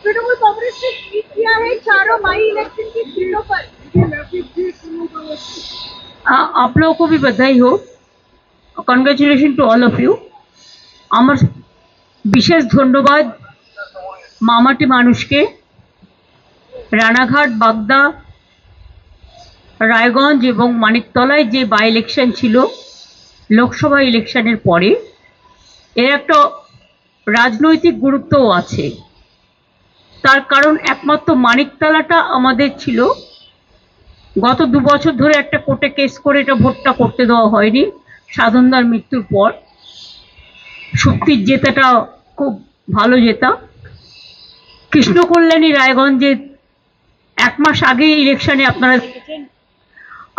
तृणमूल कांग्रेस ने ट्वीट किया है चारों बाई इलेक्शन की सीटों पर। आप लोगों को भी बधाई हो, congratulation to all of you. আমার বিশেষ ধন্যবাদ মামাটি মানুষকে। রানাঘাট, বাগদা, রায়গঞ্জ এবং মানিকতলায় যে বাই ইলেকশন ছিল লোকসভা ইলেকশনের পরে, এর একটা রাজনৈতিক গুরুত্বও আছে। তার কারণ একমাত্র মানিকতলাটা আমাদের ছিল, গত 2 বছর ধরে একটা কোর্টে কেস করে এটা ভোটটা করতে দেওয়া হয়নি সাধনদার মৃত্যুর পর। শক্তির জেতাটা খুব ভালো জেতা। কৃষ্ণকল্যাণী রায়গঞ্জে 1 মাস আগে ইলেকশনে আপনারা দেখেছেন,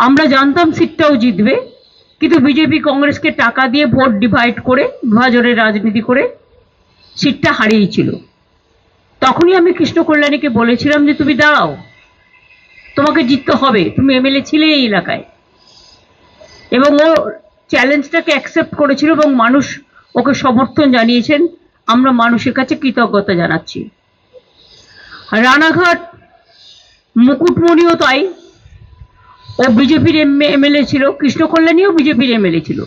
আমরা জানতাম সিটটাও জিতবে, কিন্তু বিজেপি কংগ্রেসকে টাকা দিয়ে ভোট ডিভাইড করে বিভাজনের রাজনীতি করে সিটটা হারিয়েছিল। তখনই আমি কৃষ্ণকল্যাণীকে বলেছিলাম যে তুমি দাঁড়াও, তোমাকে জিততে হবে, তুমি এমএলএ ছিলে এই এলাকায়। এবং ও চ্যালেঞ্জটাকে অ্যাকসেপ্ট করেছিল এবং মানুষ ওকে সমর্থন জানিয়েছেন। আমরা মানুষের কাছে কৃতজ্ঞতা জানাচ্ছি। রানাঘাট মুকুটমণিও তাই, ও বিজেপির এমএলএ ছিল, কৃষ্ণকল্যাণীও বিজেপির এমএলএ ছিল,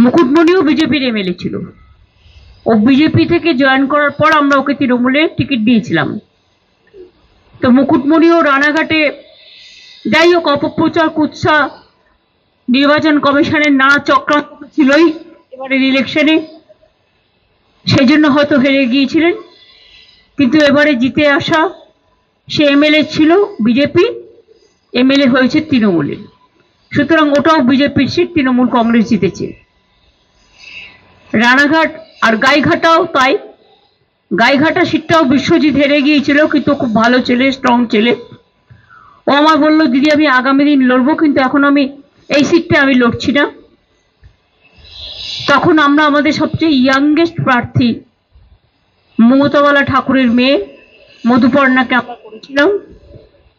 মুকুটমণিও বিজেপির এমএলএ ছিল। ও বিজেপি থেকে জয়েন করার পর আমরা ওকে তৃণমূলে টিকিট দিয়েছিলাম। তো মুকুটমণিও রানাঘাটে, যাই হোক, অপপ্রচার কুৎসা, নির্বাচন কমিশনের নানা চক্রান্ত ছিলই এবারের ইলেকশনে, সেই জন্য হয়তো হেরে গিয়েছিলেন। কিন্তু এবারে জিতে আসা, সে এমএলএ ছিল বিজেপি, এমএলএ হয়েছে তৃণমূলের, সুতরাং ওটাও বিজেপির সিট, তৃণমূল কংগ্রেস জিতেছে। রানাঘাট আর গাইঘাটাও তাই, গাইঘাটা সিটটাও বিশ্বজিৎ হেরে গিয়েছিল, কিন্তু খুব ভালো ছেলে, স্ট্রং ছেলে। ও আমার বললো দিদি আমি আগামী দিন লড়বো, কিন্তু এখন আমি এই সিটটা আমি লড়ছি না। তখন আমরা আমাদের সবচেয়ে ইয়াংগেস্ট প্রার্থী মমতাবালা ঠাকুরের মেয়ে মধুপর্ণাকে আমরা করেছিলাম,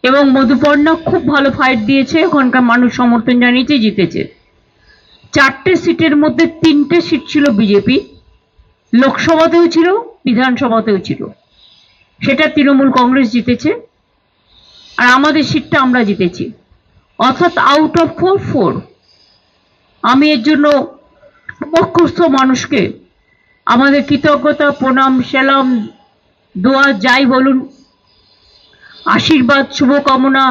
এবং মধুপর্ণা খুব ভালো ফাইট দিয়েছে, ওখানকার মানুষ সমর্থন জানিয়েছে, জিতেছে। 4টে সিটের মধ্যে 3টে সিট ছিল বিজেপি, লোকসভাতেও ছিল, বিধানসভাতেও ছিল, সেটা তৃণমূল কংগ্রেস জিতেছে, আর আমাদের সিটটা আমরা জিতেছি, অর্থাৎ আউট অফ 4। আমি এর জন্য মুখস্থ মানুষকে আমাদের কৃতজ্ঞতা, প্রণাম, সেলাম, দোয়া যাই বলুন, আশীর্বাদ, শুভকামনা,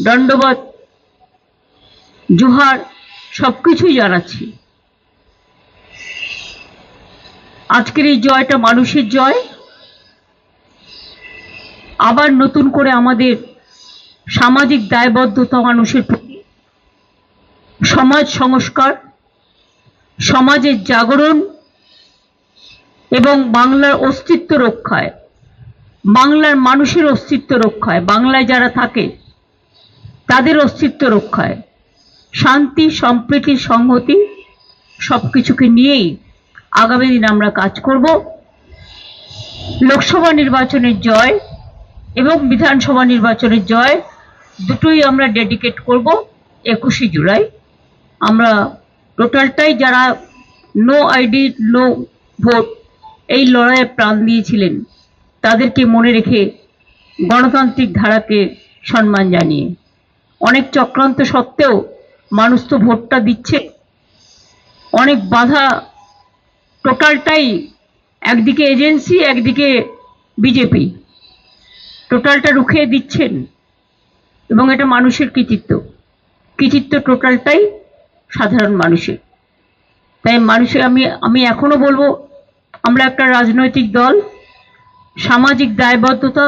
দণ্ডবত, জোহার সবকিছুই জানাচ্ছি। আজকের এই জয়টা মানুষের জয়। আবার নতুন করে আমাদের সামাজিক দায়বদ্ধতা মানুষের প্রতি, সমাজ সংস্কার, সমাজের জাগরণ এবং বাংলার অস্তিত্ব রক্ষায়, বাংলার মানুষের অস্তিত্ব রক্ষায়, বাংলায় যারা থাকে তাদের অস্তিত্ব রক্ষায়, শান্তি, সম্প্রীতি, সংহতি সবকিছুকে নিয়েই আগামী দিন আমরা কাজ করব। লোকসভা নির্বাচনের জয় এবং বিধানসভা নির্বাচনের জয় দুটোই আমরা ডেডিকেট করব 21শে জুলাই। আমরা টোটালটাই যারা নো আইডি নো ভোট এই লড়াইয়ে প্রাণ দিয়েছিলেন তাদেরকে মনে রেখে, গণতান্ত্রিক ধারাকে সম্মান জানিয়ে, অনেক চক্রান্ত সত্ত্বেও মানুষ তো ভোটটা দিচ্ছে, অনেক বাধা, টোটালটাই একদিকে এজেন্সি একদিকে বিজেপি, টোটালটা রুখে দিচ্ছেন, এবং এটা মানুষের কৃতিত্ব টোটালটাই সাধারণ মানুষের। তাই মানুষের আমি এখনো বলবো, আমরা একটা রাজনৈতিক দল, সামাজিক দায়বদ্ধতা,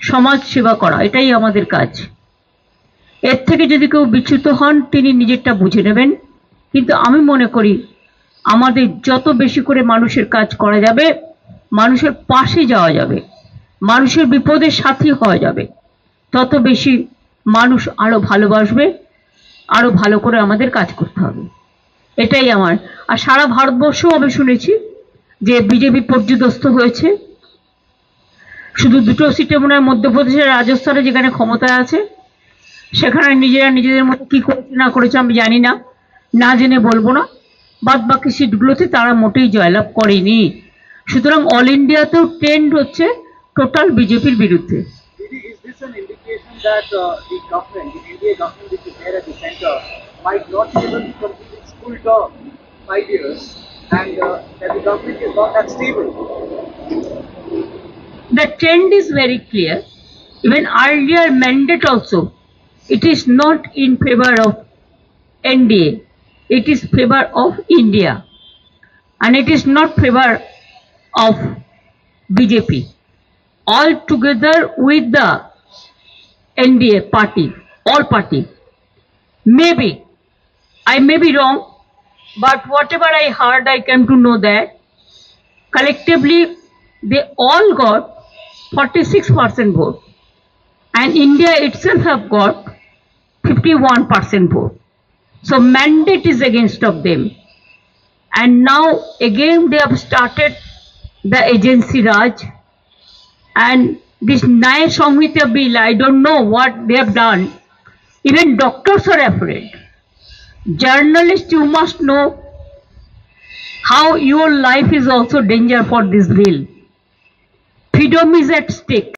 সমাজ সেবা করা এটাই আমাদের কাজ। এর থেকে যদি কেউ বিচ্যুত হন তিনি নিজেরটা বুঝে নেবেন, কিন্তু আমি মনে করি আমাদের যত বেশি করে মানুষের কাজ করা যাবে, মানুষের পাশে যাওয়া যাবে, মানুষের বিপদের সাথী হওয়া যাবে, তত বেশি মানুষ আরো ভালোবাসবে, আরো ভালো করে আমাদের কাজ করতে হবে। এটাই আমার। আর সারা ভারতবর্ষও আমি শুনেছি যে বিজেপি পর্যুদস্ত হয়েছে। শুধু দুটো সিটে মনে হয় মধ্যপ্রদেশের রাজস্থানে যেখানে ক্ষমতায় আছে, সেখানে নিজেরা নিজেদের মতো কি করেছে না করেছে আমি জানি না, না জেনে বলবো না। বাদ বাকি সিটগুলোতে তারা মোটেই জয়লাভ করেনি। সুতরাং অল ইন্ডিয়াতেও ট্রেন্ড হচ্ছে টোটাল বিজেপির বিরুদ্ধে। Didi, is this an indication that the government, the India government which is there at the center, might not be able to complete its full term, 5 years, and that the government is not that stable? The trend is very clear. Even earlier mandate also, it is not in favor of NDA. It is favor of India, and it is not favor of BJP. All together with the NDA party, all party. Maybe I may be wrong, but whatever I heard, I came to know that collectively they all got 46% vote, and India itself have got 51% vote. So mandate is against of them, and now again they have started the agency Raj, and this Nyaya Samhita bill, I don't know what they have done. Even doctors are afraid. Journalists, you must know how your life is also danger for this bill. Freedom is at stake.